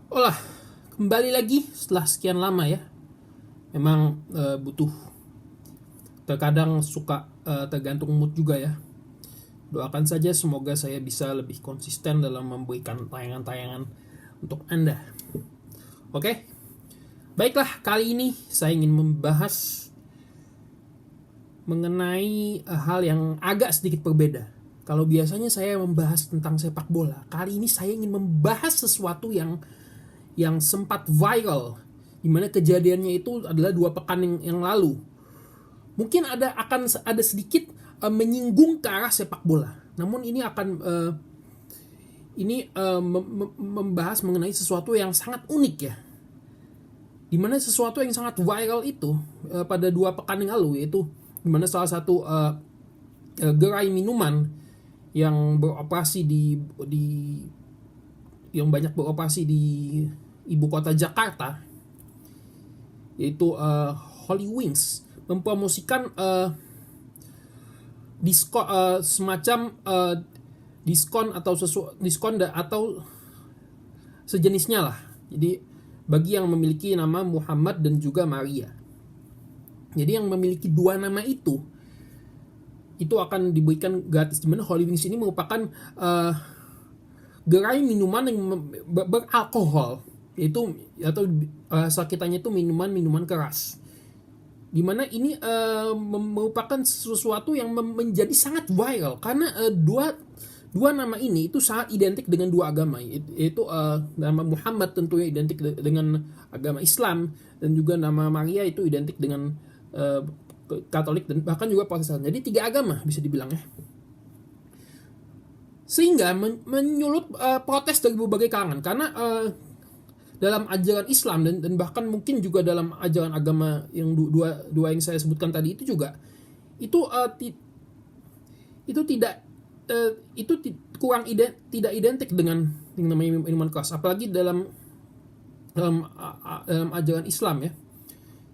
Olah, kembali lagi setelah sekian lama ya. Memang butuh, terkadang suka tergantung mood juga ya. Doakan saja semoga saya bisa lebih konsisten dalam memberikan tayangan-tayangan untuk Anda. Oke, baiklah, kali ini saya ingin membahas mengenai hal yang agak sedikit berbeda. Kalau biasanya saya membahas tentang sepak bola, kali ini saya ingin membahas sesuatu yang sempat viral, di mana kejadiannya itu adalah 2 pekan yang lalu. Mungkin akan ada sedikit menyinggung ke arah sepak bola. Namun ini akan membahas mengenai sesuatu yang sangat unik ya. Di mana sesuatu yang sangat viral itu pada 2 pekan yang lalu, yaitu di mana salah satu gerai minuman yang beroperasi yang banyak beroperasi di ibu kota Jakarta, yaitu Holy Wings, mempromosikan diskon, semacam diskon atau sejenisnya lah. Jadi bagi yang memiliki nama Muhammad dan juga Maria. Jadi yang memiliki 2 nama itu akan diberikan gratis. Dimana Holy Wings ini merupakan gerai minuman yang beralkohol, yaitu atau sakitanya itu minuman keras. Dimana ini merupakan sesuatu yang menjadi sangat viral karena dua nama ini itu sangat identik dengan 2 agama, yaitu nama Muhammad tentunya identik dengan agama Islam, dan juga nama Maria itu identik dengan Katolik dan bahkan juga Protestan. Jadi 3 agama bisa dibilang ya. Sehingga menyulut protes dari berbagai kalangan karena dalam ajaran Islam dan bahkan mungkin juga dalam ajaran agama yang dua yang saya sebutkan tadi itu juga tidak identik dengan yang namanya minuman keras, apalagi dalam ajaran Islam ya,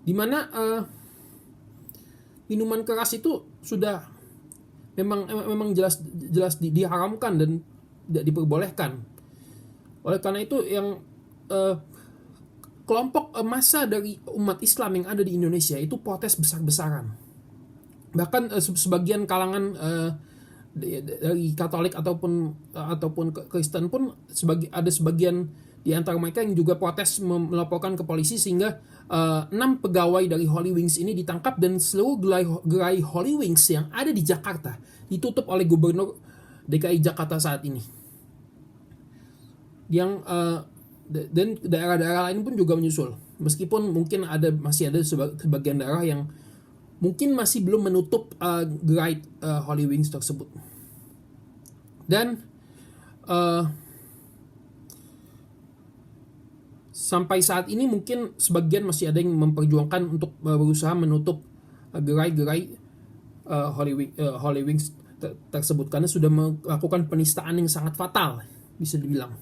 dimana minuman keras itu sudah memang jelas diharamkan dan tidak diperbolehkan. Oleh karena itu yang kelompok massa dari umat Islam yang ada di Indonesia itu protes besar-besaran. Bahkan sebagian kalangan dari Katolik ataupun Kristen pun ada sebagian di antara mereka yang juga protes melaporkan ke polisi, sehingga 6 pegawai dari Holy Wings ini ditangkap dan seluruh gerai Holy Wings yang ada di Jakarta ditutup oleh Gubernur DKI Jakarta saat ini. Yang dan daerah-daerah lain pun juga menyusul. Meskipun mungkin masih ada sebagian daerah yang mungkin masih belum menutup gerai Holy Wings tersebut. Dan sampai saat ini mungkin sebagian masih ada yang memperjuangkan untuk berusaha menutup gerai-gerai Holy Wings tersebut karena sudah melakukan penistaan yang sangat fatal, bisa dibilang.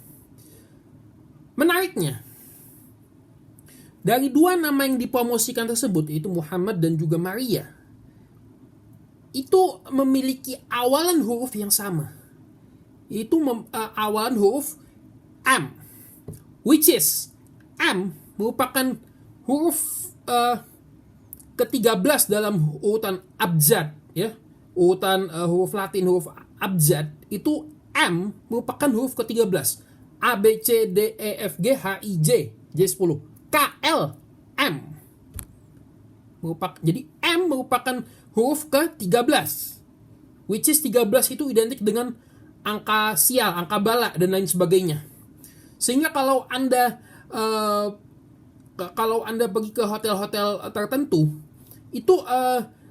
Menariknya, dari 2 nama yang dipromosikan tersebut, yaitu Muhammad dan juga Maria, itu memiliki awalan huruf yang sama, yaitu awalan huruf M, which is M merupakan huruf ke-13 dalam urutan abjad ya. Urutan huruf Latin, huruf abjad itu M merupakan huruf ke-13. A, B, C, D, E, F, G, H, I, J, J10, K, L, M. Jadi M merupakan huruf ke-13, which is 13 itu identik dengan angka sial, angka bala, dan lain sebagainya. Sehingga kalau Anda pergi ke hotel-hotel tertentu, itu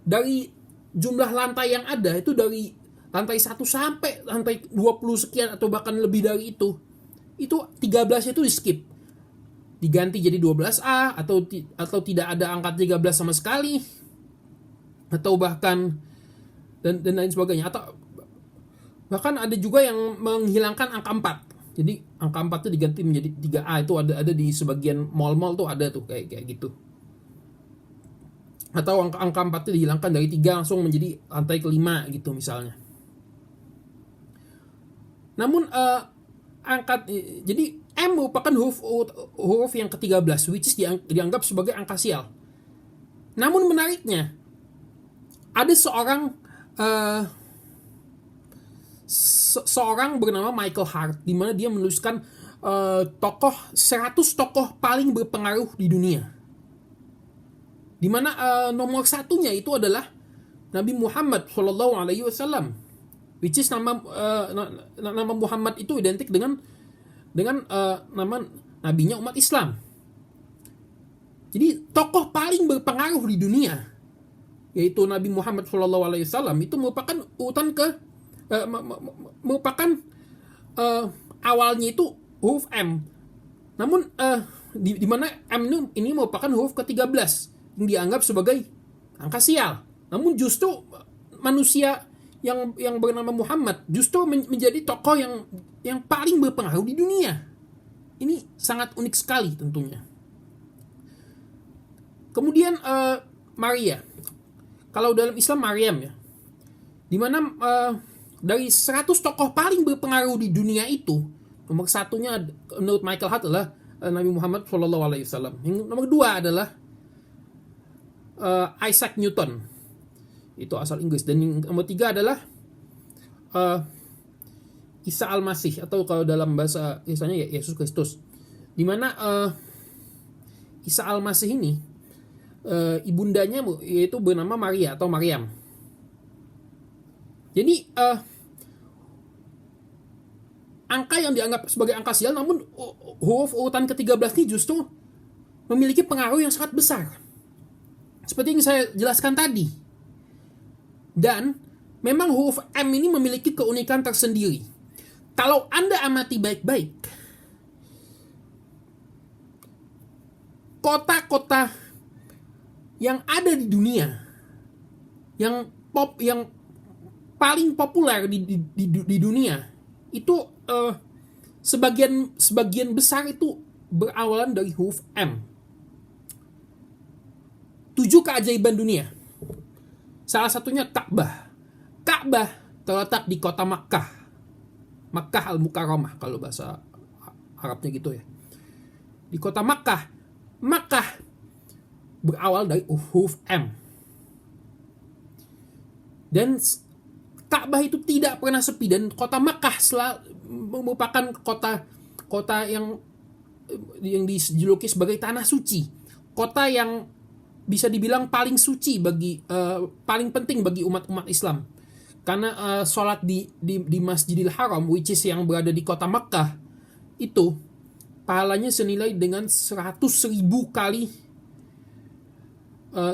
dari jumlah lantai yang ada, itu dari lantai 1 sampai lantai 20 sekian atau bahkan lebih dari itu 13 itu di skip, diganti jadi 12A atau tidak ada angka 13 sama sekali, atau bahkan dan lain sebagainya, atau bahkan ada juga yang menghilangkan angka 4. Jadi angka 4 itu diganti menjadi 3A. Itu ada di sebagian mall-mall tuh ada tuh kayak gitu. Atau angka 4 itu dihilangkan dari 3 langsung menjadi lantai ke-5 gitu misalnya. Namun jadi M merupakan huruf yang ke-13, which is dianggap sebagai angka sial. Namun menariknya, ada seorang bernama Michael Hart, di mana dia menuliskan 100 tokoh paling berpengaruh di dunia. Di mana nomor satunya itu adalah Nabi Muhammad SAW, which is nama Muhammad itu identik dengan nama nabinya umat Islam. Jadi tokoh paling berpengaruh di dunia, yaitu Nabi Muhammad SAW, itu merupakan awalnya itu huruf M. Namun di mana M ini merupakan huruf ke-13 yang dianggap sebagai angka sial. Namun justru manusia yang bernama Muhammad justru menjadi tokoh yang paling berpengaruh di dunia. Ini sangat unik sekali tentunya. Kemudian Maria. Kalau dalam Islam Maryam ya. Di mana dari 100 tokoh paling berpengaruh di dunia itu, nomor satunya menurut Michael Hart adalah Nabi Muhammad SAW. Yang nomor dua adalah Isaac Newton, itu asal Inggris. Dan yang nomor tiga adalah Isa Al-Masih, atau kalau dalam bahasa Yesusnya ya Yesus Kristus. Dimana Isa Al-Masih ini ibundanya yaitu bernama Maria atau Maryam. Jadi angka yang dianggap sebagai angka sial, namun huruf urutan ke-13 ini justru memiliki pengaruh yang sangat besar, seperti yang saya jelaskan tadi. Dan memang huruf M ini memiliki keunikan tersendiri. Kalau Anda amati baik-baik, kota-kota yang ada di dunia yang paling populer di dunia itu sebagian besar itu berawalan dari huruf M. 7 keajaiban dunia. Salah satunya Ka'bah. Ka'bah terletak di kota Makkah. Makkah Al-Mukarramah kalau bahasa Arabnya gitu ya. Di kota Makkah. Makkah berawal dari huruf M. Dan Ka'bah itu tidak pernah sepi, dan kota Makkah merupakan kota yang dijuluki sebagai tanah suci. Kota yang bisa dibilang paling suci paling penting bagi umat Islam, karena sholat di Masjidil Haram, which is yang berada di kota Makkah, itu pahalanya senilai dengan 100.000 kali.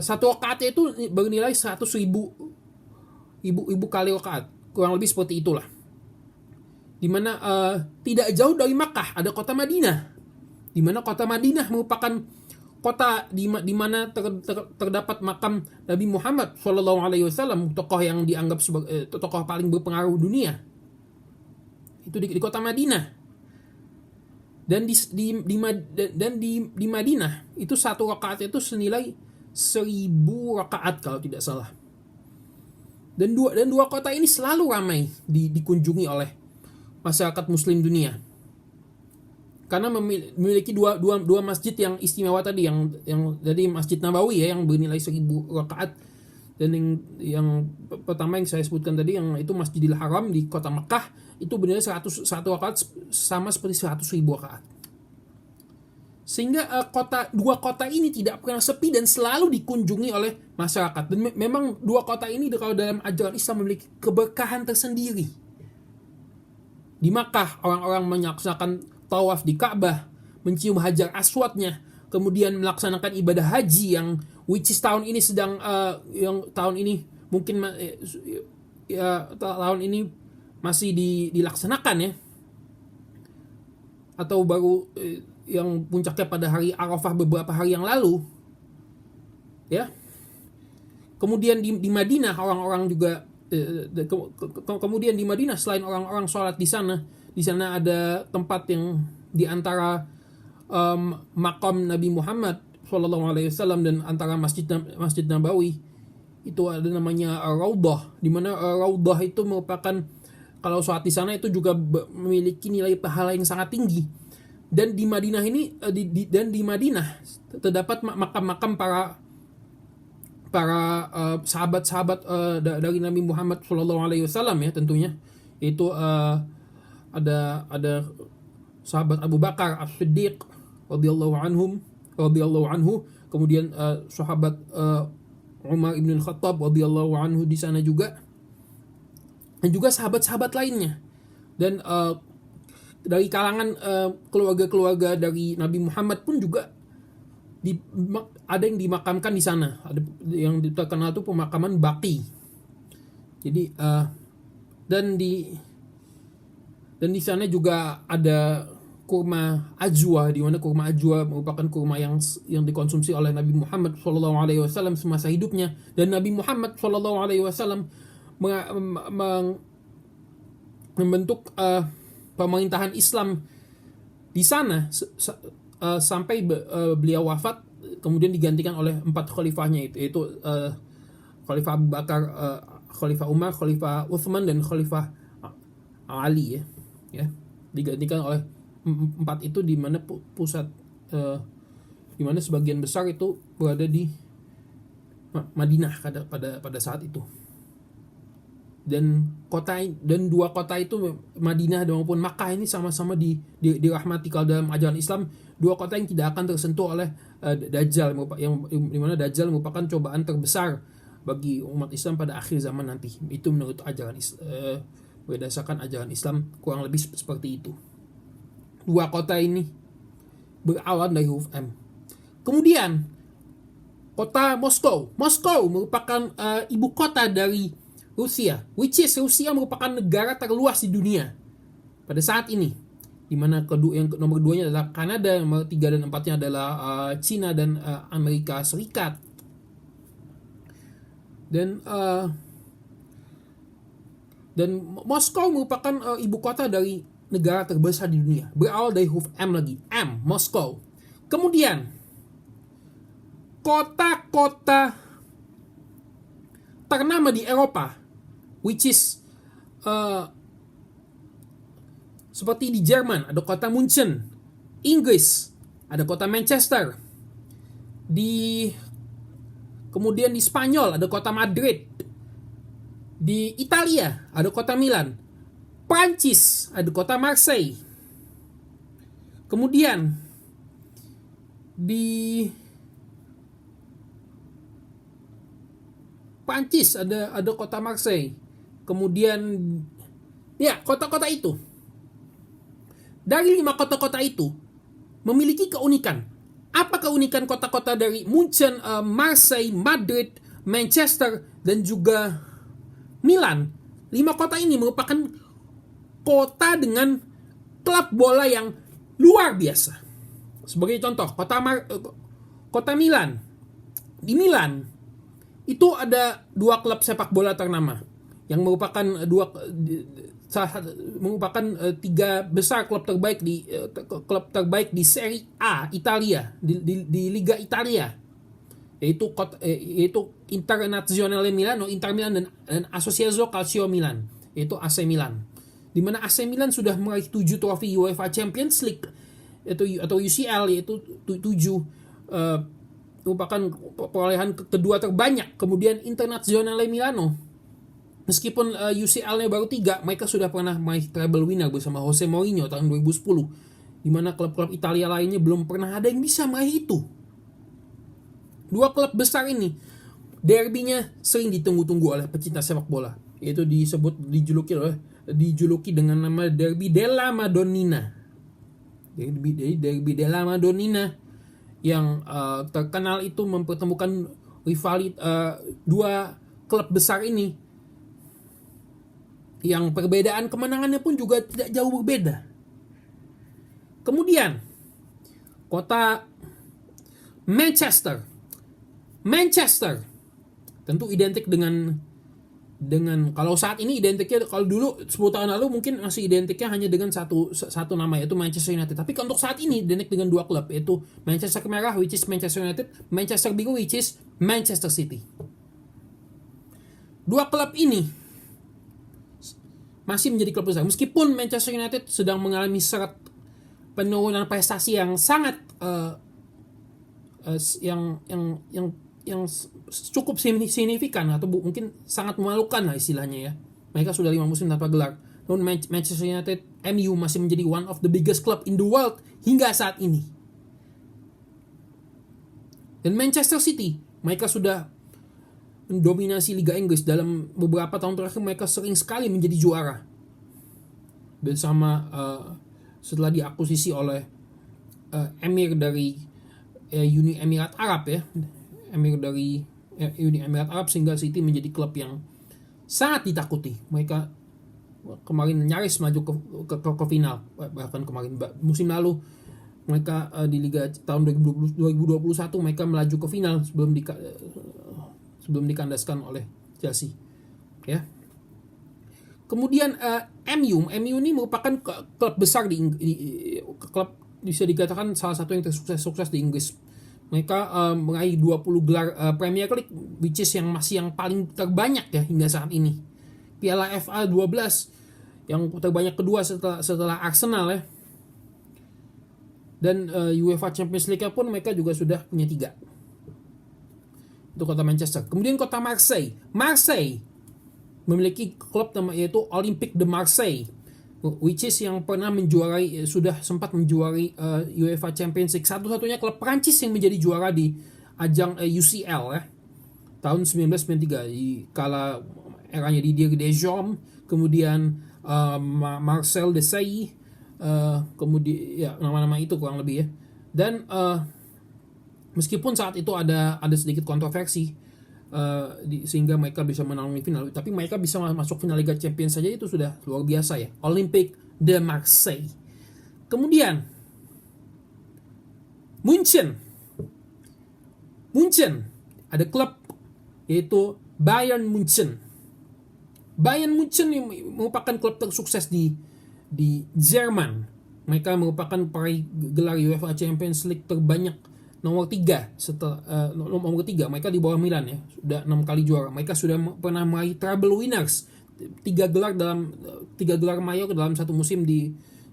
Satu rakaatnya itu bernilai 100.000 kali rakaat, kurang lebih seperti itulah. Dimana tidak jauh dari Makkah ada kota Madinah, dimana kota Madinah merupakan kota di mana terdapat makam Nabi Muhammad SAW, tokoh yang dianggap sebagai tokoh paling berpengaruh dunia. Itu di kota Madinah. Dan di Madinah itu satu rakaat itu senilai 1.000 rakaat kalau tidak salah. Dan dua kota ini selalu ramai dikunjungi oleh masyarakat Muslim dunia, karena memiliki dua masjid yang istimewa tadi, yang dari Masjid Nabawi ya, yang bernilai 1.000 rakaat, dan yang pertama yang saya sebutkan tadi, yang itu Masjidil Haram di kota Mekah, itu bernilai 100 rakaat sama seperti 100.000 rakaat. Sehingga dua kota ini tidak pernah sepi dan selalu dikunjungi oleh masyarakat. Dan memang dua kota ini kalau dalam ajaran Islam memiliki keberkahan tersendiri. Di Makkah orang-orang menyaksikan tawaf di Ka'bah, mencium Hajar Aswadnya, kemudian melaksanakan ibadah haji yang which is tahun ini sedang tahun ini mungkin tahun ini masih dilaksanakan ya, atau baru yang puncaknya pada hari Arafah beberapa hari yang lalu ya. Kemudian di Madinah orang-orang juga kemudian di Madinah selain orang-orang sholat di sana ada tempat yang di antara makam Nabi Muhammad SAW dan antara Masjid Nabawi itu ada namanya Raudhah, di mana Raudhah itu merupakan, kalau sholat di sana itu juga memiliki nilai pahala yang sangat tinggi. Dan di Madinah ini di Madinah terdapat makam-makam para sahabat-sahabat dari Nabi Muhammad SAW ya tentunya. Itu ada sahabat Abu Bakar As-Siddiq radhiyallahu anhu, kemudian sahabat Umar ibn Khattab radhiyallahu anhu di sana juga, dan juga sahabat-sahabat lainnya. Dan dari kalangan keluarga-keluarga dari Nabi Muhammad pun juga ada yang dimakamkan di sana. Ada yang terkenal itu pemakaman Baqi. Jadi dan di sana juga ada kurma ajwa, di mana kurma ajwa merupakan kurma yang dikonsumsi oleh Nabi Muhammad SAW semasa hidupnya. Dan Nabi Muhammad SAW membentuk pemerintahan Islam di sana sampai beliau wafat, kemudian digantikan oleh 4 khalifahnya, yaitu Khalifah Abu Bakar, Khalifah Umar, Khalifah Utsman, dan Khalifah Ali ya. Digantikan oleh 4 itu, di mana pusat di mana sebagian besar itu berada di Madinah pada saat itu. Dan 2 kota itu, Madinah maupun Makkah, ini sama-sama dirahmati kalau dalam ajaran Islam. 2 kota yang tidak akan tersentuh oleh Dajjal, yang dimana Dajjal merupakan cobaan terbesar bagi umat Islam pada akhir zaman nanti. Itu menurut ajaran berdasarkan ajaran Islam kurang lebih seperti itu. 2 kota ini berawal dari huruf M. Kemudian kota Moskow merupakan ibu kota dari Rusia, which is Rusia merupakan negara terluas di dunia pada saat ini, di mana yang nomor 2-nya adalah Kanada, nomor 3 dan 4-nya adalah Cina dan Amerika Serikat. Dan Moskow merupakan ibu kota dari negara terbesar di dunia, berawal dari huruf M lagi, M, Moskow. Kemudian kota-kota ternama di Eropa, which is seperti di Jerman ada kota München, Inggris ada kota Manchester, kemudian di Spanyol ada kota Madrid, di Italia ada kota Milan, Prancis ada kota Marseille, kemudian di Prancis ada kota Marseille. Kemudian ya, kota-kota itu, dari 5 kota-kota itu memiliki keunikan. Apa keunikan kota-kota dari München, Marseille, Madrid, Manchester, dan juga Milan? 5 kota ini merupakan kota dengan klub bola yang luar biasa. Sebagai contoh, kota Milan. Di Milan itu ada 2 klub sepak bola ternama yang merupakan 3 besar klub terbaik di Serie A Italia, di Liga Italia, yaitu Internazionale Milano, Inter Milan, dan Associazione Calcio Milan, yaitu AC Milan. Di mana AC Milan sudah meraih 7 trofi UEFA Champions League atau UCL, yaitu 7, merupakan perolehan kedua terbanyak. Kemudian Internazionale Milano, meskipun UCL-nya baru 3, mereka sudah pernah meraih treble winner bersama Jose Mourinho tahun 2010, di mana klub-klub Italia lainnya belum pernah ada yang bisa meraih itu. 2 klub besar ini, derbynya sering ditunggu-tunggu oleh pecinta sepak bola, yaitu dijuluki dengan nama Derby della Madonnina. Derby della Madonnina yang terkenal itu mempertemukan rivalitas 2 klub besar ini, yang perbedaan kemenangannya pun juga tidak jauh berbeda. Kemudian kota Manchester tentu identik dengan kalau saat ini identiknya, kalau dulu 10 tahun lalu mungkin masih identiknya hanya dengan satu nama, yaitu Manchester United. Tapi untuk saat ini identik dengan 2 klub, yaitu Manchester Merah, which is Manchester United, Manchester Biru, which is Manchester City. 2 klub ini masih menjadi klub besar, meskipun Manchester United sedang mengalami seret penurunan prestasi yang sangat yang cukup signifikan atau mungkin sangat memalukan lah istilahnya ya. Mereka sudah 5 musim tanpa gelar. Namun Manchester United, MU masih menjadi one of the biggest club in the world hingga saat ini. Dan Manchester City, mereka sudah mendominasi Liga Inggris. Dalam beberapa tahun terakhir mereka sering sekali menjadi juara. Bersama setelah diakuisisi oleh Emir dari Uni Emirat Arab ya. Emir dari Uni Emirat Arab, sehingga City menjadi klub yang sangat ditakuti. Mereka kemarin nyaris maju ke final. Bahkan kemarin musim lalu mereka di Liga tahun 2021 mereka melaju ke final sebelum dikandaskan oleh Chelsea. Ya. Kemudian MU ini merupakan klub besar klub bisa dikatakan salah satu yang sukses di Inggris. Mereka meraih 20 gelar Premier League, which is yang paling terbanyak ya hingga saat ini. Piala FA 12 yang terbanyak kedua setelah Arsenal ya. Dan UEFA Champions League pun mereka juga sudah punya 3. Itu kota Manchester. Kemudian kota Marseille memiliki klub yaitu Olympique de Marseille, which is yang pernah sudah sempat menjuarai UEFA Champions League, satu-satunya klub Prancis yang menjadi juara di ajang UCL ya. Tahun 1993 di kala eranya Didier Deschamps, kemudian Marcel Desailly, kemudian ya nama-nama itu kurang lebih ya. Dan meskipun saat itu ada sedikit kontroversi sehingga mereka bisa menang final, tapi mereka bisa masuk final Liga Champions saja itu sudah luar biasa ya. Olympique de Marseille. Kemudian Munchen ada klub yaitu Bayern Munchen. Bayern Munchen merupakan klub tersukses di Jerman. Mereka merupakan peraih gelar UEFA Champions League terbanyak, nomor 3 nomor 3. Mereka di bawah Milan ya, sudah 6 kali juara. Mereka sudah pernah meraih treble winners, 3 gelar mayor dalam satu musim,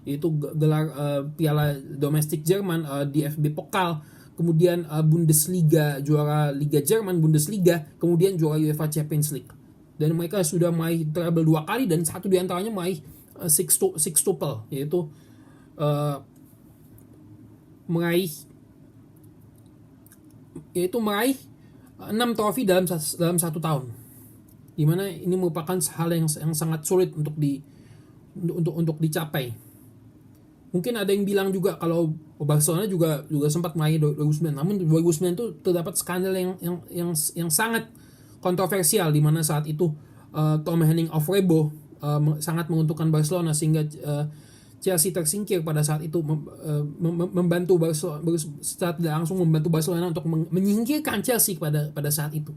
yaitu gelar Piala Domestik Jerman, DFB Pokal, kemudian Bundesliga, juara Liga Jerman Bundesliga, kemudian juara UEFA Champions League. Dan mereka sudah meraih treble 2 kali, dan satu diantaranya meraih sextuple, yaitu meraih 6 trofi dalam satu tahun. Dimana ini merupakan hal yang sangat sulit untuk dicapai. Mungkin ada yang bilang juga kalau Barcelona juga sempat meraih 2009, namun 2009 itu terdapat skandal yang sangat kontroversial, di mana saat itu Tom Henning of Rebo sangat menguntungkan Barcelona, sehingga Chelsea tersingkir pada saat itu, membantu Barcelona secara tidak langsung membantu Barcelona untuk menyingkirkan Chelsea pada saat itu.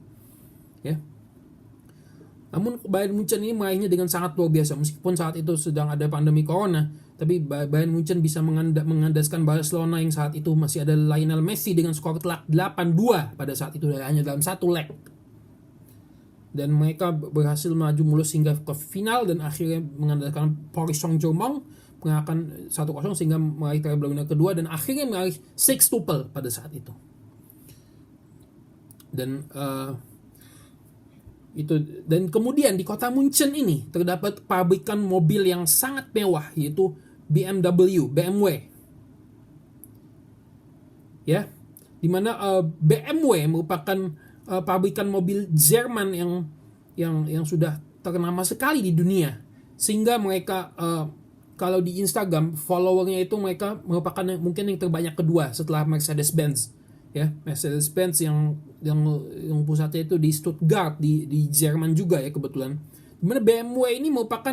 Ya. Namun Bayern Munchen ini meraihnya dengan sangat luar biasa, meskipun saat itu sedang ada pandemi corona, tapi Bayern Munchen bisa mengandaskan Barcelona yang saat itu masih ada Lionel Messi dengan skor telak 8-2 pada saat itu, hanya dalam satu leg. Dan mereka berhasil maju mulus hingga ke final, dan akhirnya mengandalkan Paris Saint-Germain mengalahkan 1-0 sehingga meraih treble winner kedua, dan akhirnya meraih sextuple pada saat itu. Dan kemudian di kota Munchen ini terdapat pabrikan mobil yang sangat mewah, yaitu BMW. Ya, di mana BMW merupakan pabrikan mobil Jerman yang sudah ternama sekali di dunia, sehingga mereka kalau di Instagram followernya itu mereka merupakan mungkin yang terbanyak kedua setelah Mercedes-Benz. Ya, Mercedes-Benz yang pusatnya itu di Stuttgart di Jerman juga ya kebetulan. Dimana BMW ini merupakan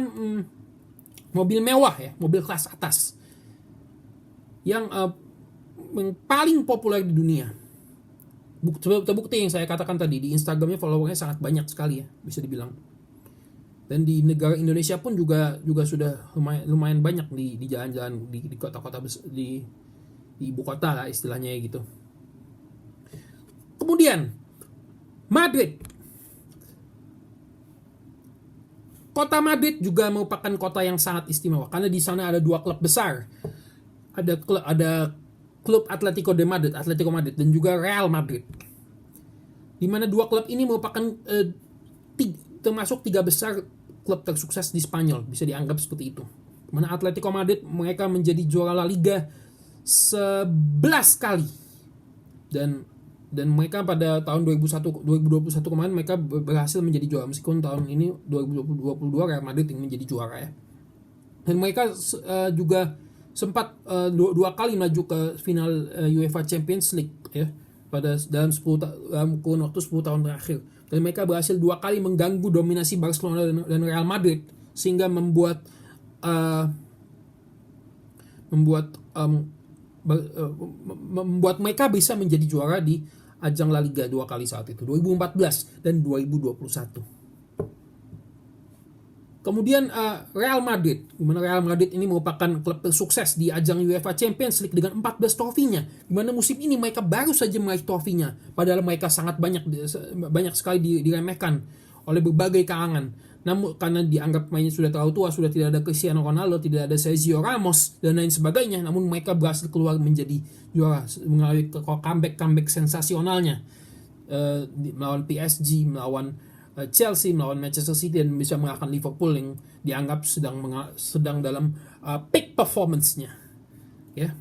mobil mewah ya, mobil kelas atas yang paling populer di dunia. Terbukti yang saya katakan tadi, di Instagramnya followernya sangat banyak sekali ya, bisa dibilang. Dan di negara Indonesia pun juga sudah lumayan banyak di jalan-jalan di kota-kota di ibu kota lah istilahnya gitu. Kemudian Madrid. Kota Madrid juga merupakan kota yang sangat istimewa karena di sana ada 2 klub besar. ada klub Atletico Madrid dan juga Real Madrid. Di mana dua klub ini merupakan termasuk 3 besar klub tersukses di Spanyol, bisa dianggap seperti itu. Di mana Atletico Madrid mereka menjadi juara La Liga 11 kali. Dan mereka pada tahun 2021 kemarin mereka berhasil menjadi juara, meskipun tahun ini 2022 Real Madrid yang menjadi juara ya. Dan mereka juga sempat 2 kali maju ke final UEFA Champions League ya dalam kurun waktu 10 tahun terakhir. Dan mereka berhasil 2 kali mengganggu dominasi Barcelona dan Real Madrid sehingga membuat mereka bisa menjadi juara di ajang La Liga 2 kali saat itu, 2014 dan 2021. Kemudian Real Madrid, di mana Real Madrid ini merupakan klub tersukses di ajang UEFA Champions League dengan 14 trofinya, di mana musim ini mereka baru saja meraih trofinya, padahal mereka sangat banyak sekali diremehkan oleh berbagai kalangan. Namun karena dianggap mainnya sudah terlalu tua, sudah tidak ada Cristiano Ronaldo, tidak ada Sergio Ramos dan lain sebagainya, namun mereka berhasil keluar menjadi juara melalui comeback sensasionalnya melawan PSG, melawan Chelsea, melawan Manchester City, dan bisa mengalahkan Liverpool yang dianggap sedang dalam peak performance-nya ya.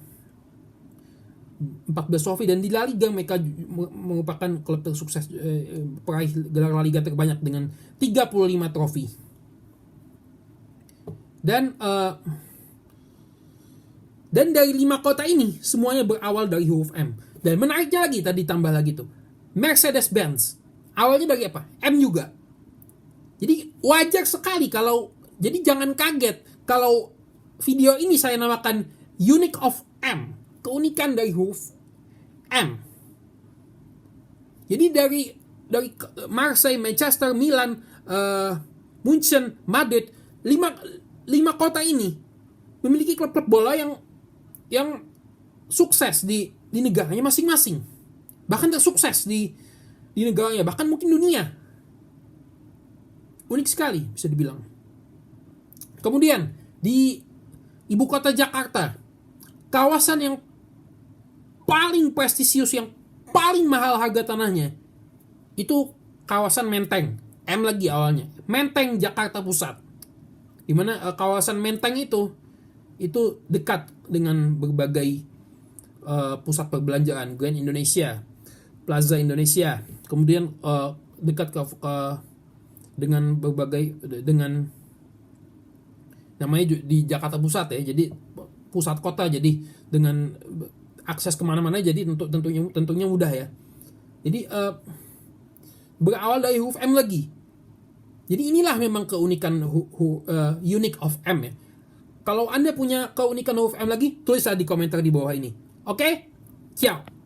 14 trofi, dan di La Liga mereka merupakan klub tersukses peraih gelar La Liga terbanyak dengan 35 trofi. Dan dari 5 kota ini semuanya berawal dari huruf M. Dan menariknya lagi, tadi tambah lagi tuh, Mercedes-Benz awalnya dari apa? M juga. Jadi wajar sekali jadi jangan kaget kalau video ini saya namakan Unique of M, keunikan dari huruf M. Jadi dari Marseille, Manchester, Milan, Munchen, Madrid, 5 kota ini memiliki klub-klub bola yang sukses di negaranya masing-masing. Bahkan tersukses di negaranya, bahkan mungkin dunia. Unik sekali bisa dibilang. Kemudian di ibu kota Jakarta, kawasan yang paling prestisius, yang paling mahal harga tanahnya, itu kawasan Menteng. M lagi awalnya, Menteng, Jakarta Pusat. Dimana kawasan Menteng itu dekat dengan berbagai pusat perbelanjaan, Grand Indonesia, Plaza Indonesia, kemudian dekat dengan namanya di Jakarta Pusat ya, jadi pusat kota, jadi dengan akses kemana-mana, jadi tentunya mudah ya. Jadi berawal dari huruf M lagi. Jadi inilah memang keunikan unique of M ya. Kalau Anda punya keunikan huruf M lagi, tulislah di komentar di bawah ini. Oke? Ciao.